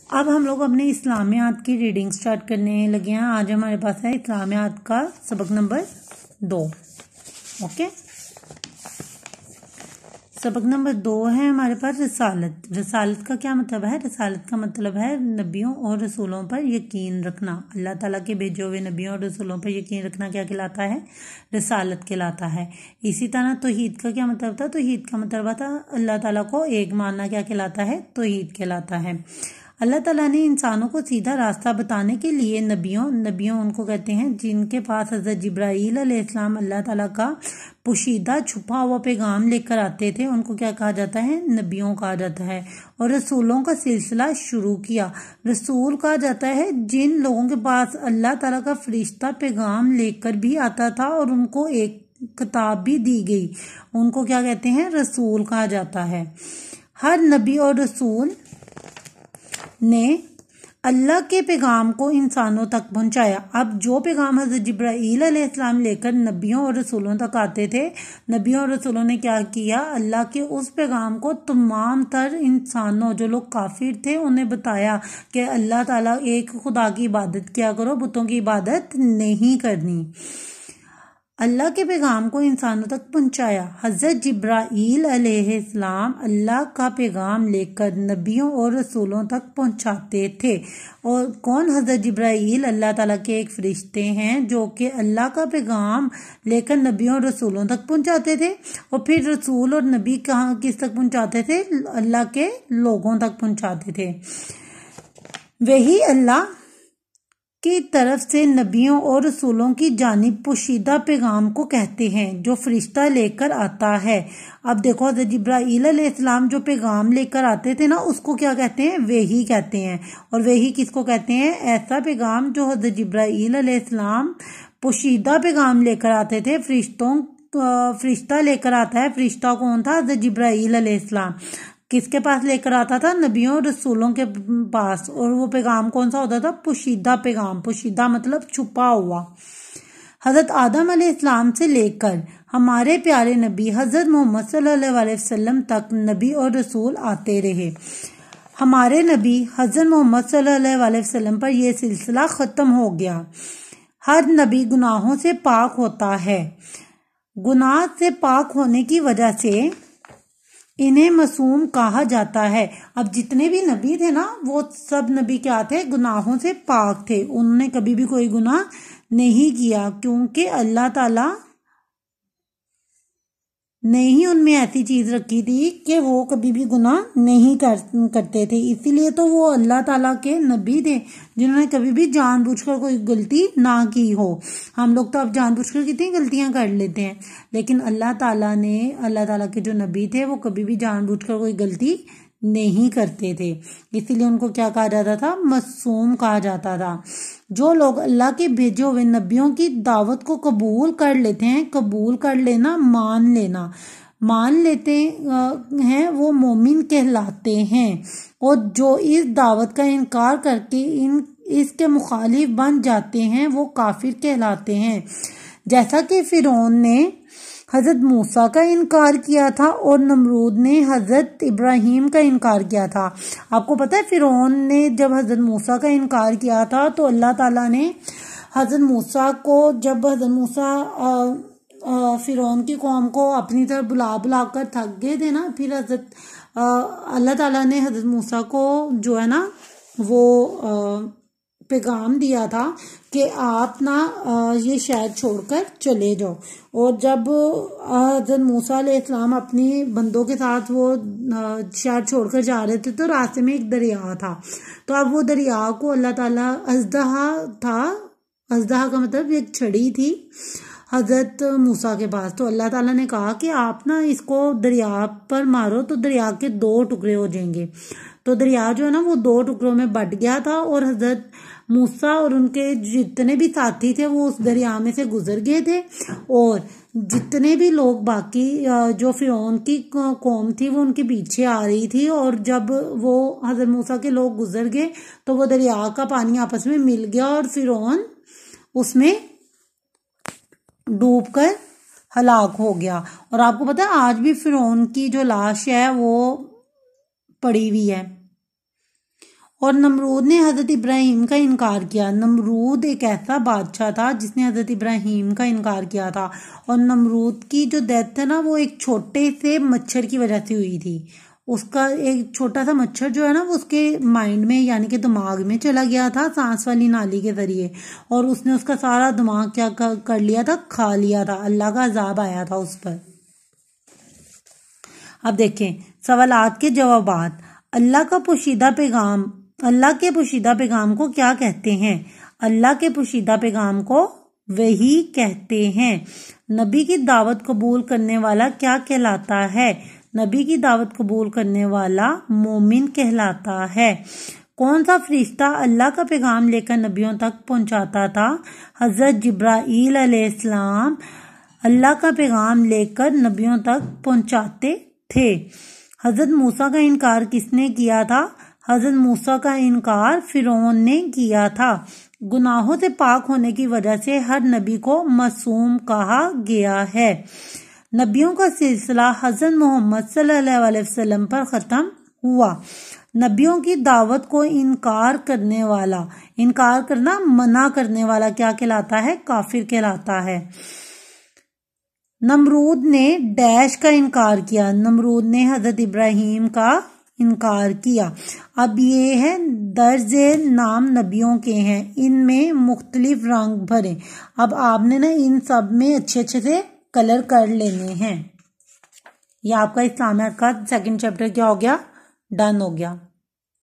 اب ہم لوگ اپنے اسلامیات کی ریڈنگ سٹارٹ کرنے لگے ہیں. آج ہمارے پاس ہے اسلامیات کا سبق نمبر 2. اوکے, سبق نمبر 2 ہے ہمارے پاس رسالت. رسالت کا کیا مطلب ہے؟ رسالت کا مطلب ہے نبیوں اور رسولوں پر یقین رکھنا. اللہ تعالیٰ کے بھیجے ہوئے نبیوں اور رسولوں پر یقین رکھنا کیا کہلاتا ہے؟ رسالت کہلاتا ہے. اسی طرح توحید کا کیا مطلب تھا؟ توحید کا مطلب تھا اللہ تعالیٰ کو ایک ماننا کیا کہلاتا ہے؟ توحید کہلاتا ہے. اللہ تعالیٰ نے انسانوں کو سیدھا راستہ بتانے کے لیے نبیوں ان کو کہتے ہیں جن کے پاس حضرت جبرائیل علیہ السلام اللہ تعالیٰ کا پوشیدہ چھپا ہوا پیغام لے کر آتے تھے, ان کو کیا کہا جاتا ہے؟ نبیوں کہا جاتا ہے. اور رسولوں کا سلسلہ شروع کیا. رسول کہا جاتا ہے جن لوگوں کے پاس اللہ تعالیٰ کا فرشتہ پیغام لے کر بھی آتا تھا اور ان کو ایک کتاب بھی دی گئی, ان کو کیا کہتے ہیں؟ رسول کہا جاتا ہے. ہر نبی اور رسول نے اللہ کے پیغام کو انسانوں تک پہنچایا. اب جو پیغام حضرت جبرائیل علیہ السلام لے کر نبیوں اور رسولوں تک آتے تھے, نبیوں اور رسولوں نے کیا کیا؟ اللہ کے اس پیغام کو تمام تر انسانوں جو لوگ کافر تھے انہیں بتایا کہ اللہ تعالیٰ ایک خدا کی عبادت کیا کرو, بتوں کی عبادت نہیں کرنی. اللہ کے پیغام کو انسانوں تک پہنچایا. حضرت جبرائیل علیہ السلام اللہ کا پیغام لے کر نبیوں اور رسولوں تک پہنچاتے تھے. اور کون حضرت جبرائیل؟ اللہ تعالیٰ کے ایک فرشتے ہیں جو کہ اللہ کا پیغام لے کر نبیوں اور رسولوں تک پہنچاتے تھے. اور پھر رسول اور نبی کہاں کس تک پہنچاتے تھے؟ اللہ کے لوگوں تک پہنچاتے تھے. وہی اللہ کی طرف سے نبیوں اور رسولوں کی جانب پوشیدہ پیغام کو کہتے ہیں جو فرشتہ لے کر آتا ہے. اب دیکھو, حضرت جبرائیل علیہ السلام جو پیغام لے کر آتے تھے نا, اس کو کیا کہتے ہیں؟ وحی کہتے ہیں. اور وحی کس کو کہتے ہیں؟ ایسا پیغام جو حضرت جبرائیل علیہ السلام پوشیدہ پیغام لے کر آتے تھے. فرشتہ لے کر آتا ہے. فرشتہ کون تھا؟ حضرت جبرائیل علیہ السلام. کس کے پاس لے کر آتا تھا؟ نبیوں اور رسولوں کے پاس. اور وہ پیغام کون سا ہوتا تھا؟ پوشیدہ پیغام. پوشیدہ مطلب چھپا ہوا. حضرت آدم علیہ السلام سے لے کر ہمارے پیارے نبی حضرت محمد صلی اللہ علیہ وسلم تک نبی اور رسول آتے رہے. ہمارے نبی حضرت محمد صلی اللہ علیہ وسلم پر یہ سلسلہ ختم ہو گیا. ہر نبی گناہوں سے پاک ہوتا ہے. گناہ سے پاک ہونے کی وجہ سے انہیں معصوم کہا جاتا ہے. اب جتنے بھی نبی تھے نا, وہ سب نبی کیا تھے؟ گناہوں سے پاک تھے. انہوں نے کبھی بھی کوئی گناہ نہیں کیا, کیونکہ اللہ تعالیٰ نے ہی ان میں ایسی چیز رکھی تھی کہ وہ کبھی بھی گناہ نہیں کرتے تھے. اسی لیے تو وہ اللہ تعالیٰ کے نبی تھے جنہوں نے کبھی بھی جان بوجھ کر کوئی غلطی نہ کی ہو. ہم لوگ تو اب جان بوجھ کر کتنی غلطیاں کر لیتے ہیں, لیکن اللہ تعالیٰ کے جو نبی تھے وہ کبھی بھی جان بوجھ کر کوئی غلطی نہیں کرتے تھے. اسی لیے ان کو کیا کہا جاتا تھا؟ معصوم کہا جاتا تھا. جو لوگ اللہ کے بھیجے ہوئے نبیوں کی دعوت کو قبول کر لیتے ہیں, قبول کر لینا مان لیتے ہیں, وہ مومن کہلاتے ہیں. اور جو اس دعوت کا انکار کر کے اس کے مخالف بن جاتے ہیں وہ کافر کہلاتے ہیں. جیسا کہ فرعون نے حضرت موسیٰ کا انکار کیا تھا اور نمرود نے حضرت ابراہیم کا انکار کیا تھا. آپ کو پتہ ہے فرعون نے جب حضرت موسیٰ کا انکار کیا تھا تو اللہ تعالیٰ نے حضرت موسیٰ کو, جب حضرت موسیٰ فرعون کی قوم کو اپنی طرف بلا کر تھک گئے تھے نا, پھر اللہ تعالیٰ نے حضرت موسیٰ کو جو ہے نا وہ پیغام دیا تھا کہ آپ نا یہ شہر چھوڑ کر چلے جاؤ. اور جب حضرت موسیٰ علیہ السلام اپنی بندوں کے ساتھ وہ شہر چھوڑ کر جا رہے تھے تو راستے میں ایک دریا تھا. تو اب وہ دریا کو اللہ تعالیٰ, اژدہا کا مطلب ایک چھڑی تھی حضرت موسیٰ کے پاس. تو اللہ تعالیٰ نے کہا کہ آپ نا اس کو دریا پر مارو تو دریا کے 2 ٹکڑے ہو جائیں گے. تو دریا جو ہے نا وہ 2 ٹکڑوں میں بٹ گیا تھا اور حضرت موسیٰ اور ان کے جتنے بھی ساتھی تھے وہ اس دریا میں سے گزر گئے تھے. اور جتنے بھی لوگ باقی جو فرعون کی قوم تھی وہ ان کے پیچھے آ رہی تھی. اور جب وہ حضرت موسیٰ کے لوگ گزر گئے تو وہ دریا کا پانی آپس میں مل گیا اور فرعون اس میں ڈوب کر ہلاک ہو گیا. اور آپ کو پتہ ہے آج بھی فرعون کی جو لاش ہے وہ پڑی ہوئی ہے. اور نمرود نے حضرت ابراہیم کا انکار کیا۔ نمرود ایک ایسا بادشاہ تھا جس نے حضرت ابراہیم کا انکار کیا تھا، اور نمرود کی جو ڈیتھ ہے نا وہ ایک چھوٹے سے مچھر کی وجہ سے ہوئی تھی۔ اس کا ایک چھوٹا سا مچھر جو ہے نا وہ اس کے مائنڈ میں یعنی کہ دماغ میں چلا گیا تھا سانس والی نالی کے ذریعے، اور اس نے اس کا سارا دماغ کیا کر لیا تھا، کھا لیا تھا۔ اللہ کا عذاب آیا تھا اس پر۔ اب دیکھیں سوالات کے جوابات۔ اللہ کے پوشیدہ پیغام کو کیا کہتے ہیں؟ اللہ کے پوشیدہ پیغام کو وحی کہتے ہیں۔ نبی کی دعوت قبول کرنے والا کیا کہلاتا ہے؟ نبی کی دعوت قبول کرنے والا مومن کہلاتا ہے۔ کون سا فرشتہ اللہ کا پیغام لے کر نبیوں تک پہنچاتا تھا؟ حضرت جبرائیل علیہ السلام اللہ کا پیغام لے کر نبیوں تک پہنچاتے تھے۔ حضرت موسیٰ کا انکار کس نے کیا تھا؟ حضرت موسیٰ کا انکار فرعون نے کیا تھا۔ گناہوں سے پاک ہونے کی وجہ سے ہر نبی کو معصوم کہا گیا ہے۔ نبیوں کا سلسلہ حضرت محمد صلی اللہ علیہ وسلم پر ختم ہوا۔ نبیوں کی دعوت کو انکار کرنا منع کرنے والا کیا کہلاتا ہے؟ کافر کہلاتا ہے۔ نمرود نے ڈیش کا انکار کیا۔ نمرود نے حضرت ابراہیم کا انکار کیا۔ اب یہ ہے درج نام نبیوں کے ہیں، ان میں مختلف رنگ بھرے۔ اب آپ نے نا ان سب میں اچھے سے کلر کر لینے ہیں۔ یہ آپ کا اسلامیات کا 2nd چیپٹر کیا ہو گیا؟ ڈن ہو گیا۔